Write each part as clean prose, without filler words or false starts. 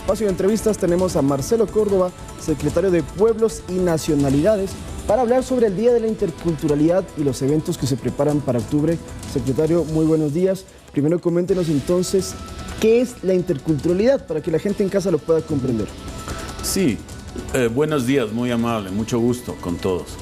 espacio de entrevistas tenemos a Marcelo Córdoba, secretario de Pueblos y Nacionalidades, para hablar sobre el Día de la Interculturalidad y los eventos que se preparan para octubre. Secretario, muy buenos días. Primero coméntenos entonces, ¿qué es la interculturalidad? Para que la gente en casa lo pueda comprender. Sí, buenos días, muy amable, mucho gusto con todos.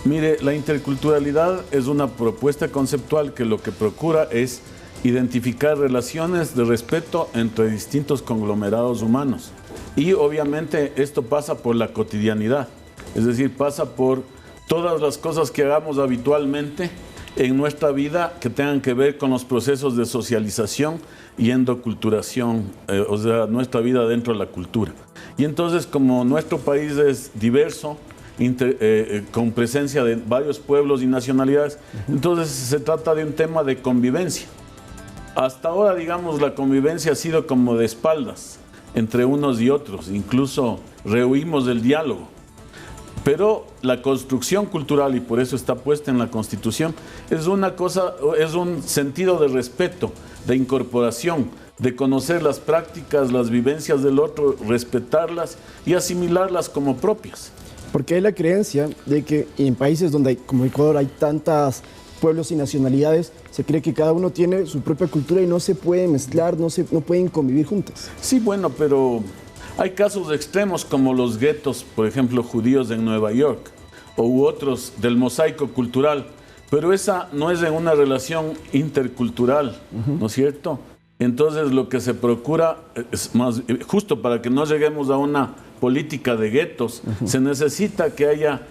Mire, la interculturalidad es una propuesta conceptual que lo que procura es identificar relaciones de respeto entre distintos conglomerados humanos. Y obviamente esto pasa por la cotidianidad, es decir, pasa por todas las cosas que hagamos habitualmente en nuestra vida que tengan que ver con los procesos de socialización y endoculturación, o sea, nuestra vida dentro de la cultura. Y entonces, como nuestro país es diverso, con presencia de varios pueblos y nacionalidades, entonces se trata de un tema de convivencia. Hasta ahora, digamos, la convivencia ha sido como de espaldas entre unos y otros, incluso rehuimos del diálogo. Pero la construcción cultural, y por eso está puesta en la Constitución, es una cosa, es un sentido de respeto, de incorporación, de conocer las prácticas, las vivencias del otro, respetarlas y asimilarlas como propias. Porque hay la creencia de que en países donde, como Ecuador, hay tantas pueblos y nacionalidades, se cree que cada uno tiene su propia cultura y no se puede mezclar, no pueden convivir juntas. Sí, bueno, pero hay casos extremos como los guetos, por ejemplo, judíos en Nueva York, u otros del mosaico cultural, pero esa no es en una relación intercultural, ¿no es cierto? Entonces lo que se procura es más, justo para que no lleguemos a una política de guetos, se necesita que haya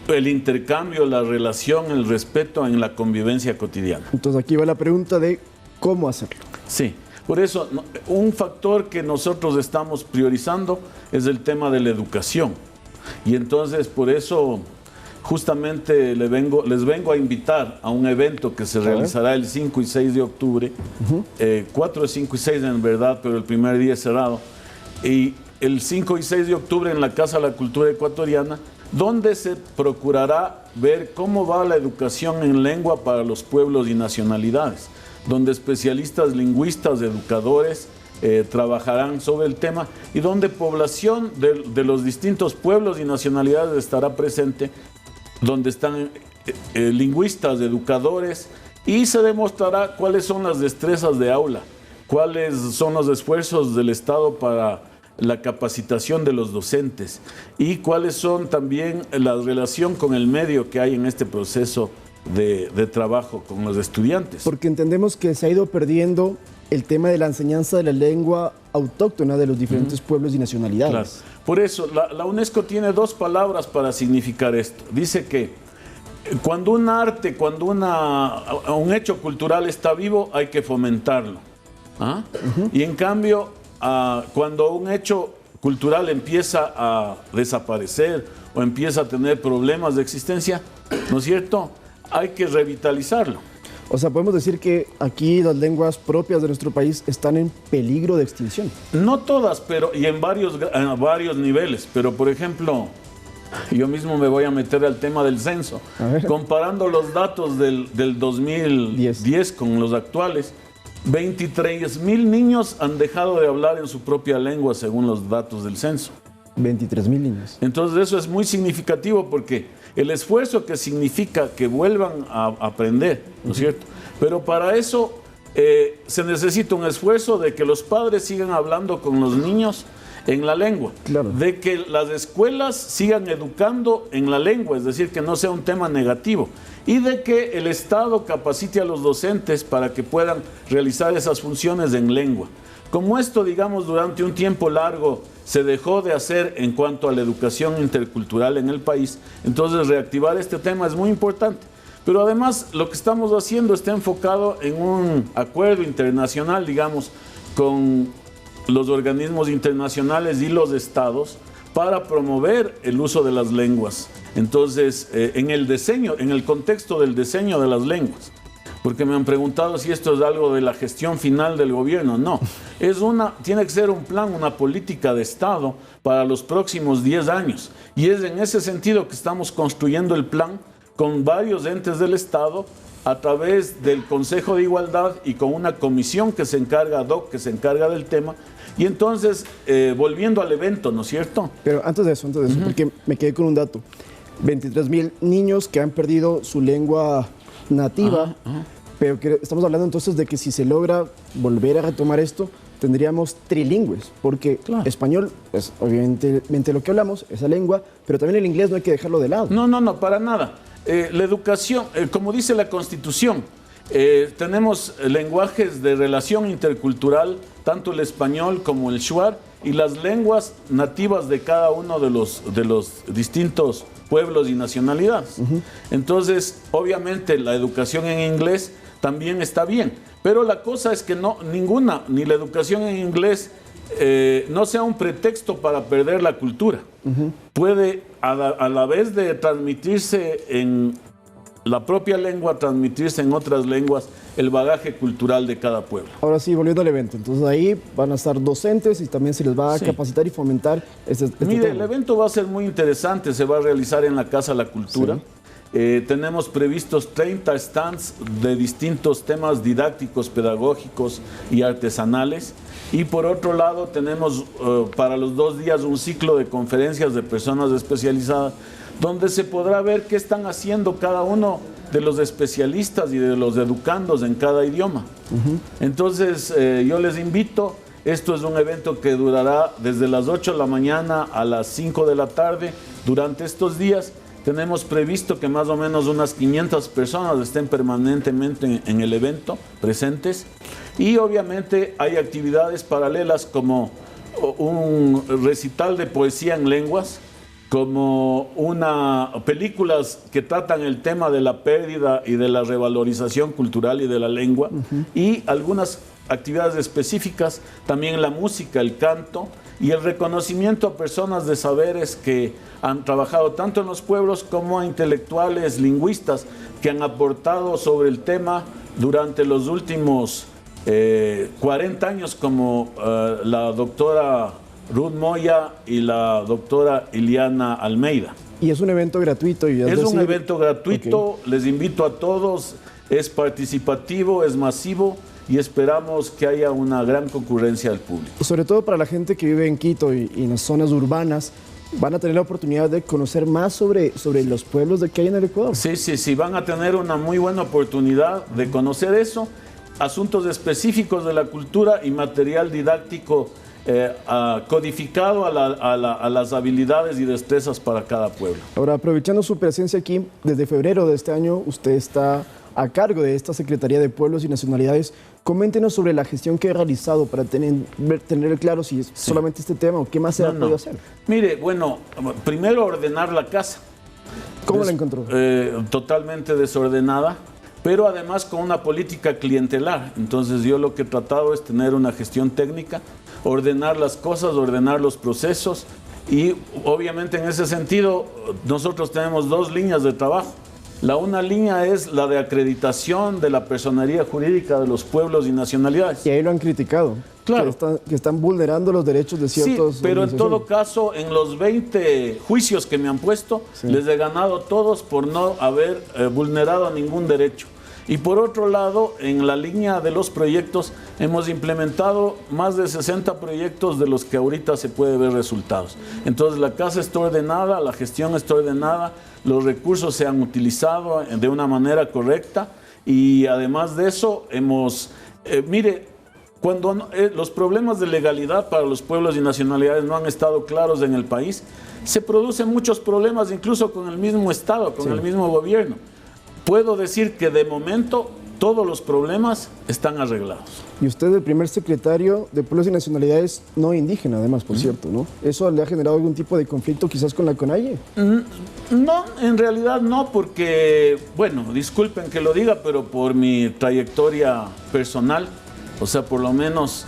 el intercambio, la relación, el respeto en la convivencia cotidiana. Entonces aquí va la pregunta de cómo hacerlo. Sí, por eso un factor que nosotros estamos priorizando es el tema de la educación. Y entonces por eso justamente les vengo a invitar a un evento que se realizará el 5 y 6 de octubre, 4, 5 y 6 en verdad, pero el primer día es cerrado. Y el 5 y 6 de octubre en la Casa de la Cultura Ecuatoriana, donde se procurará ver cómo va la educación en lengua para los pueblos y nacionalidades, donde especialistas lingüistas, educadores, trabajarán sobre el tema y donde población de los distintos pueblos y nacionalidades estará presente, donde están lingüistas, educadores, y se demostrará cuáles son las destrezas de aula, cuáles son los esfuerzos del Estado para la capacitación de los docentes y cuáles son también la relación con el medio que hay en este proceso de trabajo con los estudiantes. Porque entendemos que se ha ido perdiendo el tema de la enseñanza de la lengua autóctona de los diferentes pueblos y nacionalidades. Claro. Por eso, la UNESCO tiene dos palabras para significar esto. Dice que cuando un arte, cuando un hecho cultural está vivo, hay que fomentarlo. ¿Ah? Y en cambio, cuando un hecho cultural empieza a desaparecer o empieza a tener problemas de existencia, ¿no es cierto?, hay que revitalizarlo. O sea, podemos decir que aquí las lenguas propias de nuestro país están en peligro de extinción. No todas, pero y en varios niveles. Pero, por ejemplo, yo mismo me voy a meter al tema del censo. Comparando los datos del 2010 con los actuales, 23,000 niños han dejado de hablar en su propia lengua según los datos del censo. 23,000 niños. Entonces eso es muy significativo porque el esfuerzo que significa que vuelvan a aprender, ¿no es cierto? Pero para eso se necesita un esfuerzo de que los padres sigan hablando con los niños en la lengua, claro, de que las escuelas sigan educando en la lengua, es decir, que no sea un tema negativo, y de que el Estado capacite a los docentes para que puedan realizar esas funciones en lengua. Como esto, digamos, durante un tiempo largo se dejó de hacer en cuanto a la educación intercultural en el país, entonces reactivar este tema es muy importante. Pero además lo que estamos haciendo está enfocado en un acuerdo internacional, digamos, con los organismos internacionales y los estados para promover el uso de las lenguas. Entonces, en el contexto del diseño de las lenguas, porque me han preguntado si esto es algo de la gestión final del gobierno. No, tiene que ser un plan, una política de Estado para los próximos 10 años. Y es en ese sentido que estamos construyendo el plan con varios entes del Estado a través del Consejo de Igualdad y con una comisión que se encarga, ad hoc, que se encarga del tema. Y entonces, volviendo al evento, ¿no es cierto? Pero antes de eso, porque me quedé con un dato. 23.000 niños que han perdido su lengua nativa, pero que estamos hablando entonces de que si se logra volver a retomar esto, tendríamos trilingües, porque español es obviamente lo que hablamos, esa lengua, pero también el inglés no hay que dejarlo de lado. No, para nada. La educación, como dice la Constitución, tenemos lenguajes de relación intercultural, tanto el español como el shuar, y las lenguas nativas de cada uno de los distintos pueblos y nacionalidades. Entonces, obviamente, la educación en inglés también está bien, pero la cosa es que ni la educación en inglés no sea un pretexto para perder la cultura. Puede, a la vez de transmitirse en la propia lengua, transmitirse en otras lenguas el bagaje cultural de cada pueblo. Ahora sí, volviendo al evento, entonces ahí van a estar docentes y también se les va a capacitar y fomentar este Mire, tema. el evento va a ser muy interesante, se va a realizar en la Casa La Cultura. Tenemos previstos 30 stands de distintos temas didácticos, pedagógicos y artesanales. Y por otro lado tenemos para los 2 días un ciclo de conferencias de personas especializadas donde se podrá ver qué están haciendo cada uno de los especialistas y de los educandos en cada idioma. Entonces yo les invito, esto es un evento que durará desde las 8 de la mañana a las 5 de la tarde. Durante estos días tenemos previsto que más o menos unas 500 personas estén permanentemente en el evento presentes, y obviamente hay actividades paralelas como un recital de poesía en lenguas, como películas que tratan el tema de la pérdida y de la revalorización cultural y de la lengua, y algunas actividades específicas, también la música, el canto y el reconocimiento a personas de saberes que han trabajado tanto en los pueblos como a intelectuales, lingüistas, que han aportado sobre el tema durante los últimos 40 años, como la doctora Ruth Moya y la doctora Iliana Almeida. Y es un evento gratuito. Un evento gratuito, les invito a todos, es participativo, es masivo, y esperamos que haya una gran concurrencia del público. Sobre todo para la gente que vive en Quito y en las zonas urbanas, van a tener la oportunidad de conocer más sobre los pueblos que hay en el Ecuador. Sí, van a tener una muy buena oportunidad de conocer eso, asuntos específicos de la cultura y material didáctico codificado a las habilidades y destrezas para cada pueblo. Ahora, aprovechando su presencia aquí, desde febrero de este año usted está a cargo de esta Secretaría de Pueblos y Nacionalidades. Coméntenos sobre la gestión que ha realizado para tener claro si es solamente este tema o qué más se ha podido hacer. Mire, bueno, primero ordenar la casa. ¿Cómo la encontró? Totalmente desordenada, pero además con una política clientelar. Entonces yo lo que he tratado es tener una gestión técnica, ordenar las cosas, ordenar los procesos, y obviamente en ese sentido nosotros tenemos 2 líneas de trabajo. Una línea es la de acreditación de la personería jurídica de los pueblos y nacionalidades. Y ahí lo han criticado. Claro. Que están vulnerando los derechos de ciertos... Sí, pero en todo caso, en los 20 juicios que me han puesto, les he ganado todos por no haber vulnerado ningún derecho. Y por otro lado, en la línea de los proyectos, hemos implementado más de 60 proyectos de los que ahorita se puede ver resultados. Entonces la casa está ordenada, la gestión está ordenada, los recursos se han utilizado de una manera correcta, y además de eso hemos... mire, cuando los problemas de legalidad para los pueblos y nacionalidades no han estado claros en el país, se producen muchos problemas incluso con el mismo Estado, con el mismo gobierno. Puedo decir que de momento todos los problemas están arreglados. Y usted es el primer secretario de Pueblos y Nacionalidades no indígena, además, por cierto, ¿no? ¿Eso le ha generado algún tipo de conflicto quizás con la CONAIE? No, en realidad no, porque, bueno, disculpen que lo diga, pero por mi trayectoria personal, o sea, por lo menos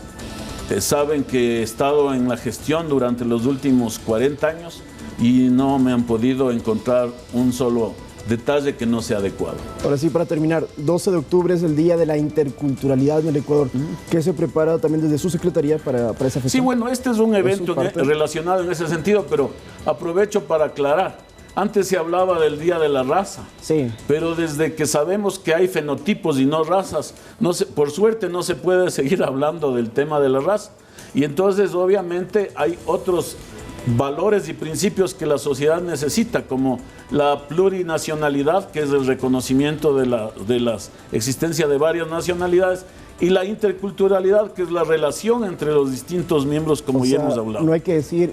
saben que he estado en la gestión durante los últimos 40 años y no me han podido encontrar un solo detalle que no sea adecuado. Ahora sí, para terminar, 12 de octubre es el Día de la Interculturalidad en el Ecuador. ¿Qué se prepara también desde su secretaría para esa fecha? Sí, bueno, este es un evento relacionado en ese sentido, pero aprovecho para aclarar. antes se hablaba del Día de la Raza, Sí. pero desde que sabemos que hay fenotipos y no razas, por suerte no se puede seguir hablando del tema de la raza. Y entonces obviamente hay otros valores y principios que la sociedad necesita, como la plurinacionalidad, que es el reconocimiento de la existencia de varias nacionalidades, y la interculturalidad, que es la relación entre los distintos miembros, como O ya sea, hemos hablado. no hay que decir,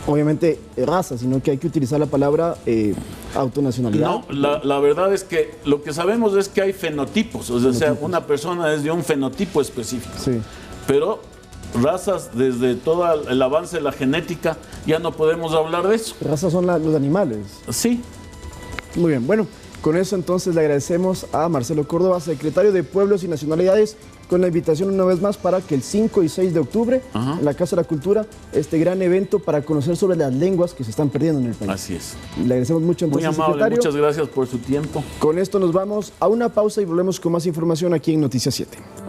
obviamente, raza, sino que hay que utilizar la palabra autonacionalidad. No, la verdad es que lo que sabemos es que hay fenotipos, o sea, una persona es de un fenotipo específico. Sí. Pero razas, desde todo el avance de la genética, ya no podemos hablar de eso. Razas son los animales. Sí, Muy bien, bueno, con eso entonces le agradecemos a Marcelo Córdoba, secretario de Pueblos y Nacionalidades, con la invitación una vez más para que el 5 y 6 de octubre, en la Casa de la Cultura, este gran evento para conocer sobre las lenguas que se están perdiendo en el país. así es. Le agradecemos mucho Muy entonces, amable, secretario. muchas gracias por su tiempo. Con esto nos vamos a una pausa y volvemos con más información aquí en Noticias 7.